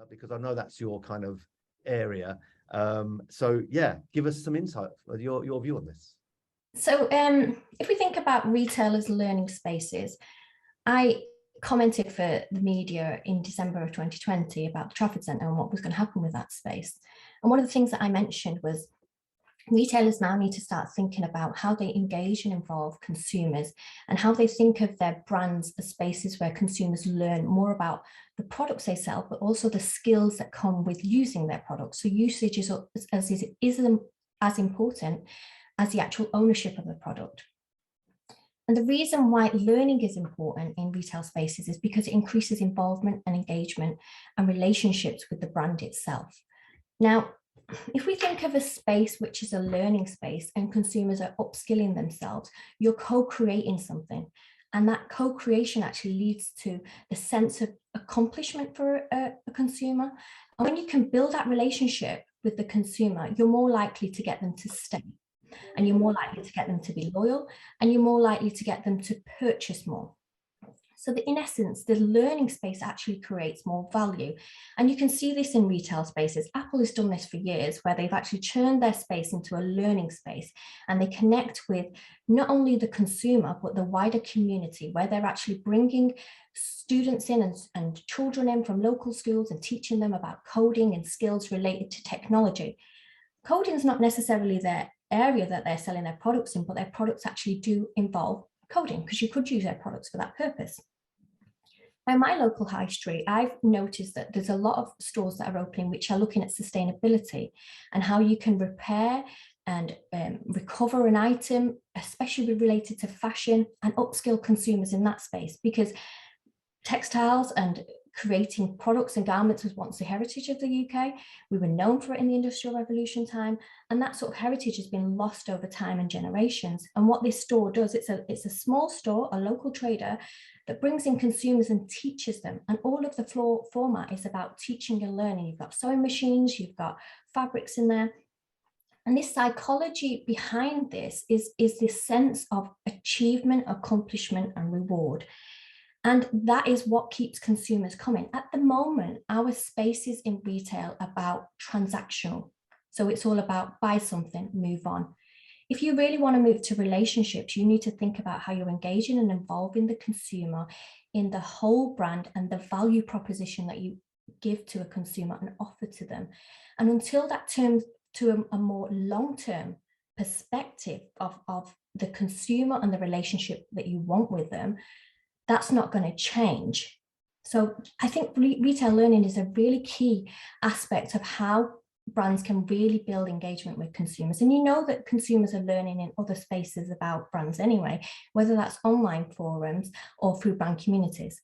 because I know that's your kind of area. So yeah, give us some insight, your view on this. So if we think about retail as learning spaces, I commented for the media in December of 2020 about the Trafford Centre and what was going to happen with that space. And one of the things that I mentioned was retailers now need to start thinking about how they engage and involve consumers and how they think of their brands as spaces where consumers learn more about the products they sell, but also the skills that come with using their products. So usage is as important as the actual ownership of the product. And the reason why learning is important in retail spaces is because it increases involvement and engagement and relationships with the brand itself. Now, if we think of a space which is a learning space and consumers are upskilling themselves, you're co-creating something. And that co-creation actually leads to the sense of accomplishment for a consumer. And when you can build that relationship with the consumer, you're more likely to get them to stay. And you're more likely to get them to be loyal, and you're more likely to get them to purchase more. So that in essence, the learning space actually creates more value. And you can see this in retail spaces. Apple has done this for years, where they've actually turned their space into a learning space, and they connect with not only the consumer, but the wider community, where they're actually bringing students in and children in from local schools and teaching them about coding and skills related to technology. Coding is not necessarily their area that they're selling their products in, but their products actually do involve coding, because you could use their products for that purpose. By my local high street, I've noticed that there's a lot of stores that are opening which are looking at sustainability and how you can repair and recover an item, especially related to fashion, and upskill consumers in that space, because textiles and creating products and garments was once the heritage of the UK. We were known for it in the Industrial Revolution time, and that sort of heritage has been lost over time and generations. And what this store does, it's a small store, a local trader, that brings in consumers and teaches them. And all of the floor format is about teaching and learning. You've got sewing machines, you've got fabrics in there. And this psychology behind this is this sense of achievement, accomplishment, and reward. And that is what keeps consumers coming. At the moment, our spaces in retail are about transactional. So it's all about buy something, move on. If you really want to move to relationships, you need to think about how you're engaging and involving the consumer in the whole brand and the value proposition that you give to a consumer and offer to them. And until that turns to a more long-term perspective of the consumer and the relationship that you want with them, that's not going to change. So I think retail learning is a really key aspect of how brands can really build engagement with consumers. And you know that consumers are learning in other spaces about brands anyway, whether that's online forums or through brand communities.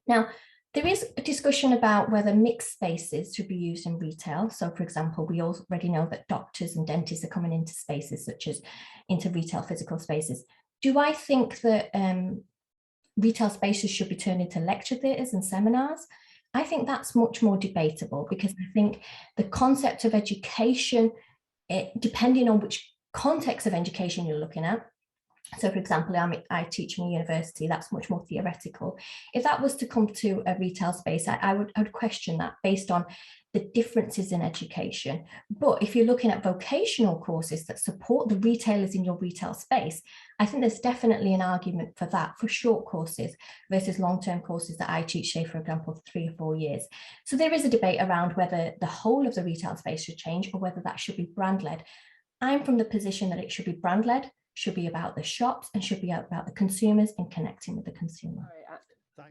Now, there is a discussion about whether mixed spaces should be used in retail. So for example, we already know that doctors and dentists are coming into spaces such as into retail physical spaces. Do I think that retail spaces should be turned into lecture theatres and seminars? I think that's much more debatable, because I think the concept of education, depending on which context of education you're looking at. So for example, I teach in a university, that's much more theoretical. If that was to come to a retail space, I would question that based on the differences in education. But if you're looking at vocational courses that support the retailers in your retail space, I think there's definitely an argument for that, for short courses versus long-term courses that I teach, say, for example, 3 or 4 years. So there is a debate around whether the whole of the retail space should change or whether that should be brand-led. I'm from the position that it should be brand-led, should be about the shops, and should be about the consumers and connecting with the consumer.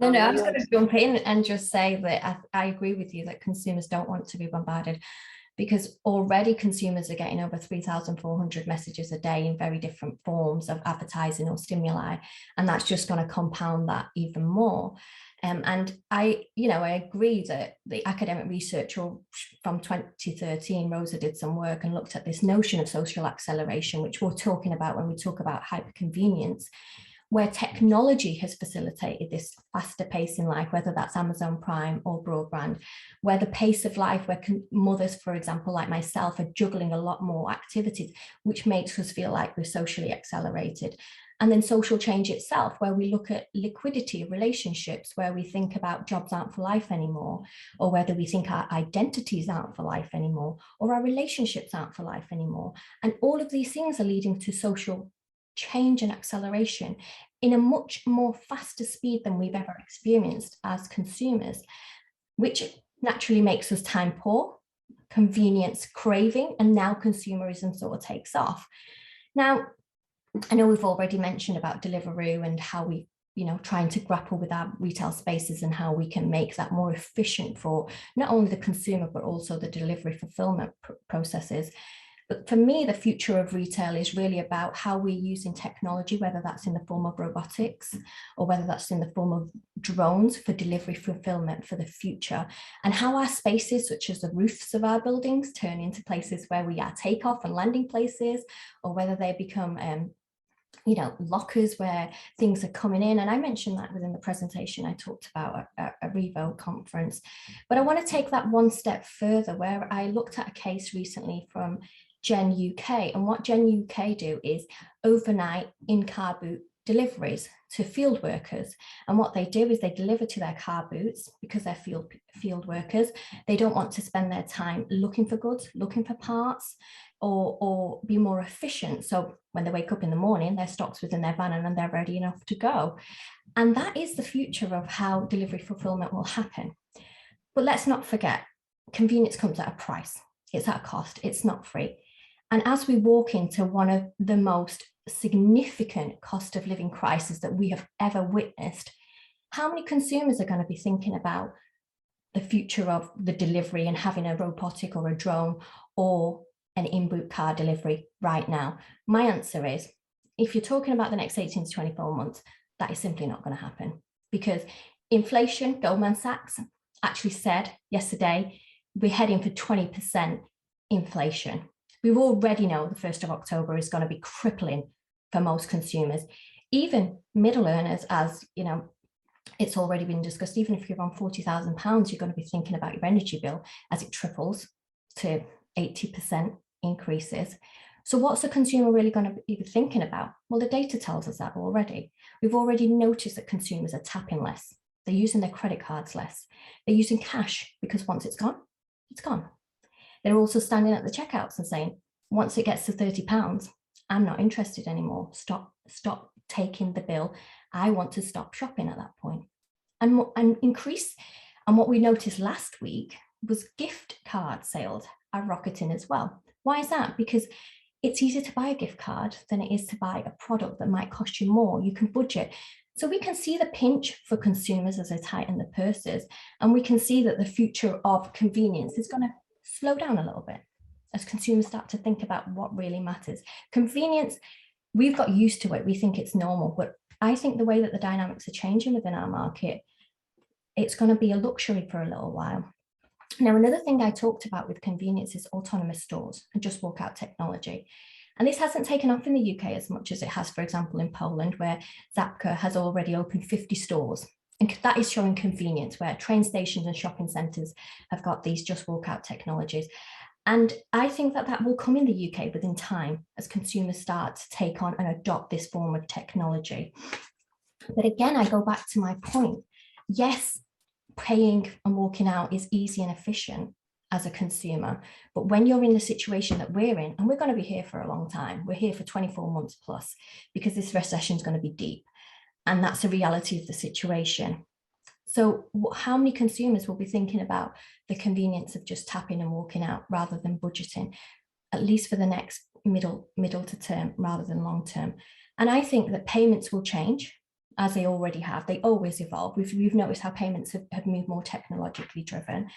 No, I'm just going to jump in and just say that I agree with you that consumers don't want to be bombarded, because already consumers are getting over 3,400 messages a day in very different forms of advertising or stimuli, and that's just going to compound that even more. And I agree that the academic research from 2013, Rosa did some work and looked at this notion of social acceleration, which we're talking about when we talk about hyperconvenience, where technology has facilitated this faster pace in life, whether that's Amazon Prime or broadband, where the pace of life, where mothers, for example, like myself, are juggling a lot more activities, which makes us feel like we're socially accelerated. And then social change itself, where we look at liquidity, relationships, where we think about jobs aren't for life anymore, or whether we think our identities aren't for life anymore, or our relationships aren't for life anymore. And all of these things are leading to social change and acceleration in a much more faster speed than we've ever experienced as consumers, which naturally makes us time poor, convenience craving, and now consumerism sort of takes off. Now, I know we've already mentioned about Deliveroo and how we, trying to grapple with our retail spaces and how we can make that more efficient for not only the consumer, but also the delivery fulfillment processes. But for me, the future of retail is really about how we're using technology, whether that's in the form of robotics or whether that's in the form of drones for delivery fulfillment for the future, and how our spaces, such as the roofs of our buildings, turn into places where we are takeoff and landing places, or whether they become lockers where things are coming in. And I mentioned that within the presentation I talked about at a Revo conference. But I want to take that one step further, where I looked at a case recently from Gen UK. And what Gen UK do is overnight in-car boot deliveries to field workers. And what they do is they deliver to their car boots because they're field workers. They don't want to spend their time looking for goods, looking for parts, or be more efficient. So when they wake up in the morning, their stock's within their van and they're ready enough to go. And that is the future of how delivery fulfillment will happen. But let's not forget, convenience comes at a price. It's at a cost. It's not free. And as we walk into one of the most significant cost of living crises that we have ever witnessed, how many consumers are going to be thinking about the future of the delivery and having a robotic or a drone or an in-boot car delivery right now? My answer is, if you're talking about the next 18 to 24 months, that is simply not going to happen, because inflation, Goldman Sachs actually said yesterday, we're heading for 20% inflation. We already know the 1st of October is going to be crippling for most consumers, even middle earners, as you know, it's already been discussed. Even if you're on £40,000, you're going to be thinking about your energy bill as it triples to 80% increases. So what's the consumer really going to be thinking about? Well, the data tells us that already. We've already noticed that consumers are tapping less. They're using their credit cards less. They're using cash because once it's gone, it's gone. They're also standing at the checkouts and saying, once it gets to £30, I'm not interested anymore. Stop taking the bill. I want to stop shopping at that point. And what we noticed last week was gift card sales are rocketing as well. Why is that? Because it's easier to buy a gift card than it is to buy a product that might cost you more. You can budget. So we can see the pinch for consumers as they tighten the purses, and we can see that the future of convenience is going to slow down a little bit as consumers start to think about what really matters. Convenience, we've got used to it. We think it's normal, but I think the way that the dynamics are changing within our market, it's going to be a luxury for a little while. Now, another thing I talked about with convenience is autonomous stores and just walk out technology. And this hasn't taken off in the UK as much as it has, for example, in Poland, where Zapka has already opened 50 stores. And that is showing convenience, where train stations and shopping centres have got these just walk out technologies. And I think that that will come in the UK within time as consumers start to take on and adopt this form of technology. But again, I go back to my point. Yes, paying and walking out is easy and efficient as a consumer. But when you're in the situation that we're in, and we're going to be here for a long time, we're here for 24 months plus, because this recession is going to be deep. And that's the reality of the situation. So how many consumers will be thinking about the convenience of just tapping and walking out rather than budgeting, at least for the next middle to term rather than long term? And I think that payments will change, as they already have. They always evolve. We've noticed how payments have moved more technologically driven.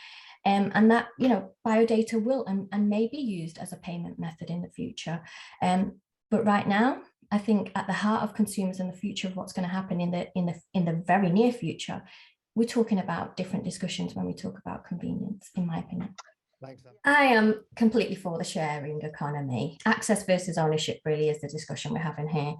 And that, biodata will and may be used as a payment method in the future. But right now, I think at the heart of consumers and the future of what's going to happen in the very near future, we're talking about different discussions when we talk about convenience, in my opinion. Thanks. I am completely for the sharing economy. Access versus ownership really is the discussion we're having here.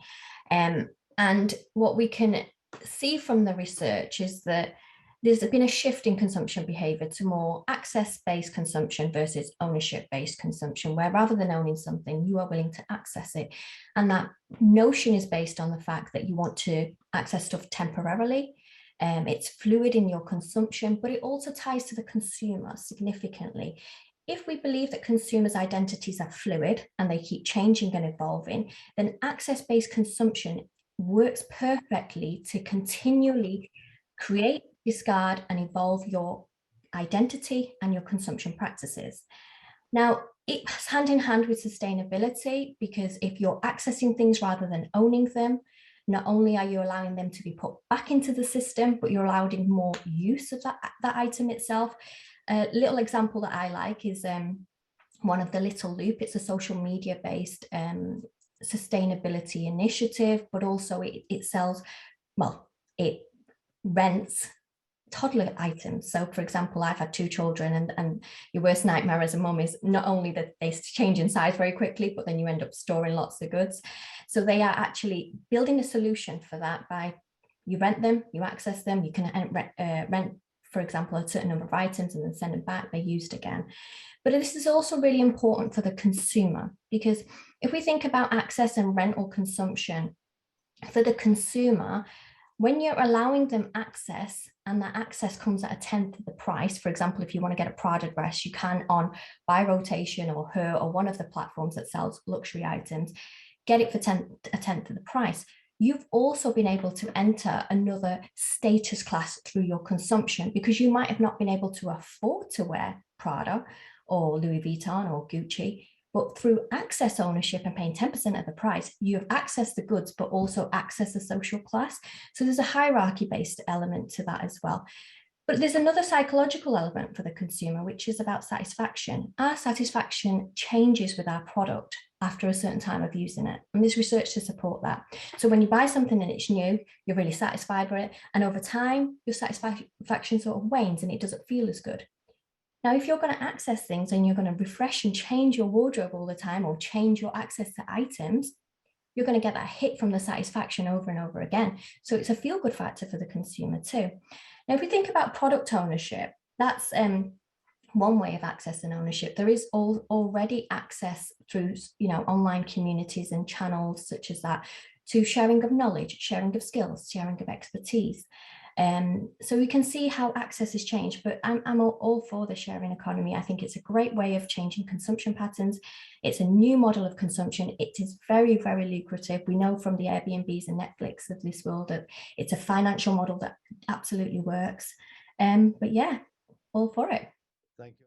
And what we can see from the research is that there's been a shift in consumption behavior to more access-based consumption versus ownership-based consumption, where rather than owning something, you are willing to access it. And that notion is based on the fact that you want to access stuff temporarily. It's fluid in your consumption, but it also ties to the consumer significantly. If we believe that consumers' identities are fluid and they keep changing and evolving, then access-based consumption works perfectly to continually create, discard, and evolve your identity and your consumption practices. Now, it's hand in hand with sustainability, because if you're accessing things rather than owning them, not only are you allowing them to be put back into the system, but you're allowing more use of that item itself. A little example that I like is one of the Little Loop. It's a social media based sustainability initiative, but also it sells, well, it rents toddler items. So for example, I've had 2 children, and your worst nightmare as a mum is not only that they change in size very quickly, but then you end up storing lots of goods. So they are actually building a solution for that by, you rent them, you access them, you can rent, for example, a certain number of items and then send them back, they're used again. But this is also really important for the consumer, because if we think about access and rental consumption, for the consumer, when you're allowing them access and that access comes at 1/10 of the price, for example, if you want to get a Prada dress, you can on Buy Rotation or Her or one of the platforms that sells luxury items, get it for 1/10 of the price. You've also been able to enter another status class through your consumption, because you might have not been able to afford to wear Prada or Louis Vuitton or Gucci, but through access ownership and paying 10% of the price, you have accessed the goods, but also access the social class. So there's a hierarchy-based element to that as well. But there's another psychological element for the consumer, which is about satisfaction. Our satisfaction changes with our product after a certain time of using it. And there's research to support that. So when you buy something and it's new, you're really satisfied with it. And over time, your satisfaction sort of wanes and it doesn't feel as good. Now, if you're going to access things and you're going to refresh and change your wardrobe all the time, or change your access to items, you're going to get that hit from the satisfaction over and over again. So it's a feel-good factor for the consumer too. Now, if we think about product ownership, that's one way of access and ownership. There is already access through, online communities and channels such as that, to sharing of knowledge, sharing of skills, sharing of expertise. So we can see how access has changed, but I'm all for the sharing economy. I think it's a great way of changing consumption patterns. It's a new model of consumption. It is very, very lucrative. We know from the Airbnbs and Netflix of this world that it's a financial model that absolutely works. But yeah, all for it. Thank you.